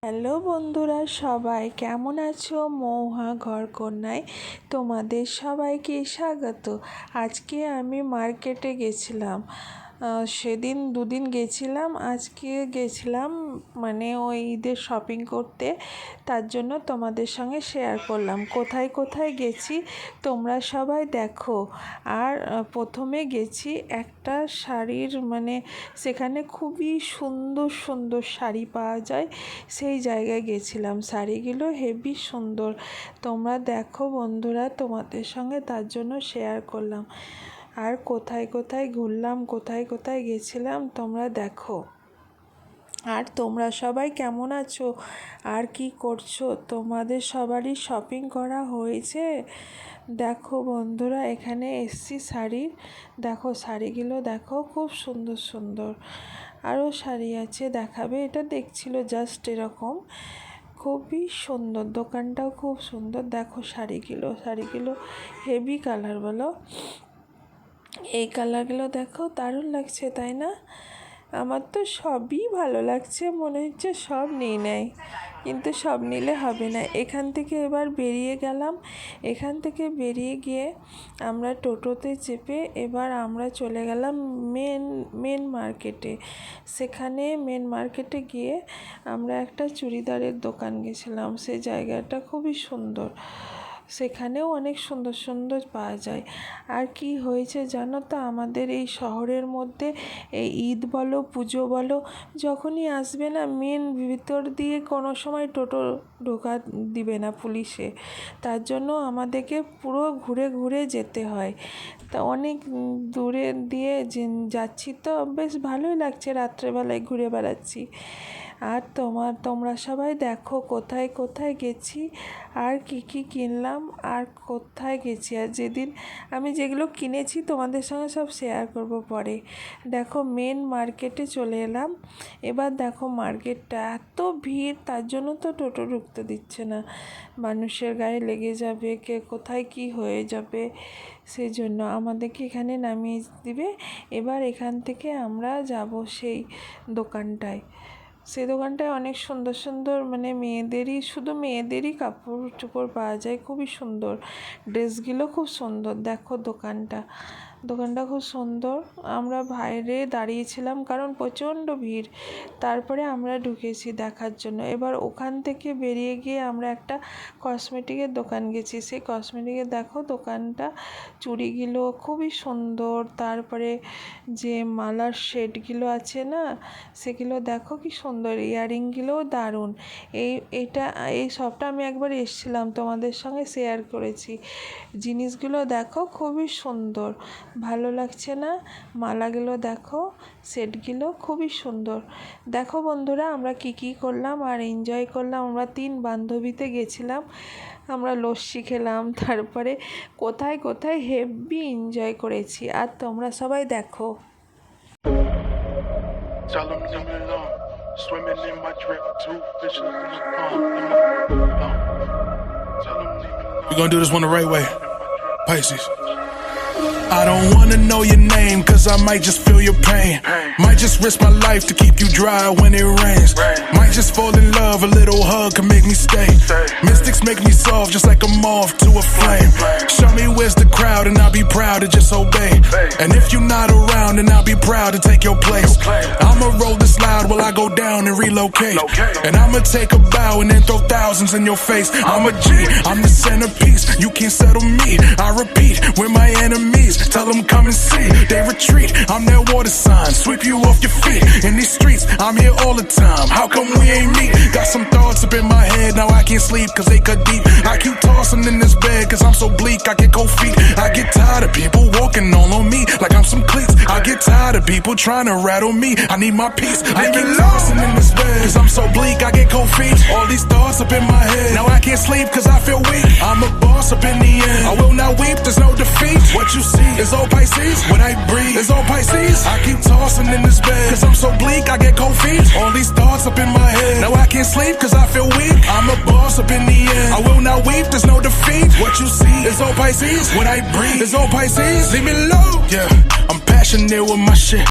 Hello বন্ধুরা, সবাই কেমন আছো? মৌহা ঘরকন্যায় তোমাদের সবাইকে স্বাগত। আজকে আমি মার্কেটে গেছিলাম, সেদিন দুদিন গেছিলাম, আজকে গেছিলাম মানে ওই ঈদের শপিং করতে। তার জন্য তোমাদের সঙ্গে শেয়ার করলাম কোথায় কোথায় গেছি, তোমরা সবাই দেখো। আর প্রথমে গেছি একটা শাড়ির সেখানে খুবই সুন্দর সুন্দর শাড়ি পাওয়া যায়, সেই জায়গায় গেছিলাম। শাড়িগুলো হেভি সুন্দর, তোমরা দেখো বন্ধুরা, তোমাদের সঙ্গে তার জন্য শেয়ার করলাম। আর কোথায় কোথায় ঘুরলাম, কোথায় কোথায় গেছিলাম তোমরা দেখো। আর তোমরা সবাই কেমন আছো আর কি করছো? তোমাদের সবারই শপিং করা হয়েছে? দেখো বন্ধুরা, এখানে এসছি শাড়ির, দেখো শাড়িগুলো দেখো, খুব সুন্দর সুন্দর। আরও শাড়ি আছে, দেখাবে। এটা দেখছিল জাস্ট এরকম, খুবই সুন্দর, দোকানটাও খুব সুন্দর। দেখো শাড়িগুলো হেভি কালার, বলো এই কালারগুলো দেখো, দারুণ লাগছে তাই না? আমার তো সবই ভালো লাগছে, মনে হচ্ছে সব নিয়ে নেয়, কিন্তু সব নিলে হবে না। এখান থেকে এবার বেরিয়ে গেলাম। এখান থেকে বেরিয়ে গিয়ে আমরা টোটোতে চেপে এবার আমরা চলে গেলাম মেন মার্কেটে। সেখানে মেন মার্কেটে গিয়ে আমরা একটা চুড়িদারের দোকান গেছিলাম। সে জায়গাটা খুবই সুন্দর, সেখানেও অনেক সুন্দর সুন্দর পাওয়া যায়। আর কি হয়েছে জানো তো, আমাদের এই শহরের মধ্যে এই ঈদ বলো, পুজো বলো, যখনই আসবে না, মেন ভিতর দিয়ে কোনো সময় টোটো ঢোকা দিবে না পুলিশে। তার জন্য আমাদেরকে পুরো ঘুরে ঘুরে যেতে হয়। তা অনেক দূরে দিয়ে যাচ্ছি, তো বেশ ভালোই লাগছে, রাত্রেবেলায় ঘুরে বেড়াচ্ছি। আর তোমরা সবাই দেখো কোথায় কোথায় গেছি, আর কি কি কিনলাম, আর কোথায় গেছি। আর যেদিন আমি যেগুলো কিনেছি তোমাদের সঙ্গে সব শেয়ার করব পরে। দেখো মেন মার্কেটে চলে এলাম। এবার দেখো মার্কেটটা এত ভিড়, তার জন্য তো টোটো ঢুকতে দিচ্ছে না, মানুষের গায়ে লেগে যাবে, কে কোথায় কি হয়ে যাবে, সেই জন্য আমাদেরকে এখানে নামিয়ে দিবে। এবার এখান থেকে আমরা যাব সেই দোকানটায়। সেই দোকানটায় অনেক সুন্দর সুন্দর শুধু মেয়েদেরই কাপড় চোপড় পাওয়া যায়, খুবই সুন্দর, ড্রেসগুলো খুব সুন্দর। দেখো দোকানটা খুব সুন্দর। আমরা বাইরে দাঁড়িয়েছিলাম কারণ প্রচণ্ড ভিড়, তারপরে আমরা ঢুকেছি দেখার জন্য। এবার ওখান থেকে বেরিয়ে গিয়ে আমরা একটা কসমেটিকের দোকান গেছি। সেই কসমেটিকের দেখো দোকানটা, চুড়িগুলো খুবই সুন্দর, তারপরে যে মালার সেটগুলো আছে না, সেগুলো দেখো কি সুন্দর, ইয়াররিংগুলোও দারুণ। এই সবটা আমি একবার এসেছিলাম, তোমাদের সঙ্গে শেয়ার করেছি। জিনিসগুলো দেখো খুবই সুন্দর, ভালো লাগছে না? মালাগুলো দেখো, সেটগুলো খুবই সুন্দর। দেখো বন্ধুরা, আমরা কি করলাম আর এনজয় করলাম। আমরা 3 বান্ধবীতে গেছিলাম, আমরা লস্যি খেলাম, তারপরে কোথায় কোথায় হেভি এনজয় করেছি। আর তোমরা সবাই দেখো। Swimming in my drip, 2 fishes in the pond. We're gonna do this one the right way. Pisces. I don't wanna know your name, cause I might just feel your pain. Might just risk my life to keep you dry when it rains. Might just fall in love, a little hug can make me stay. Mystics make me soft, just like a moth to a flame. Show me where's the crowd and I'll be proud to just obey. And if you're not around, then I'll be proud to take your place. I'ma roll this loud while I go down and relocate. And I'ma take a bow and then throw thousands in your face. I'm a G, I'm the centerpiece, you can't settle me. I repeat, we're my enemies, tell them come and see. They retreat, I'm their water sign, sweep you off your feet. In these streets, I'm here all the time, how come we ain't meet? Got some thoughts up in my head, now I can't sleep cause they cut deep. I keep tossing in this bed cause I'm so bleak, I get cold feet. I get tired of people walking all on me like I'm some cleats. I get tired of people trying to rattle me, I need my peace. I keep tossing in this bed cause I'm so bleak, I get cold feet. All these thoughts up in my head, now I can't sleep cause I feel weak. I'm a boss up in the end, I will not weep, there's no defeat. What you see is all Pisces, when I breathe is all Pisces. I keep tossing in this bed cause I'm so bleak, I get cold feet. All these thoughts up in my head, now I can't sleep cause I feel weak. I'm a boss up in the end, I will not weep, there's no defeat. What you see is all Pisces, when I breathe is all Pisces. Leave me alone, yeah, I'm passionate with my shit.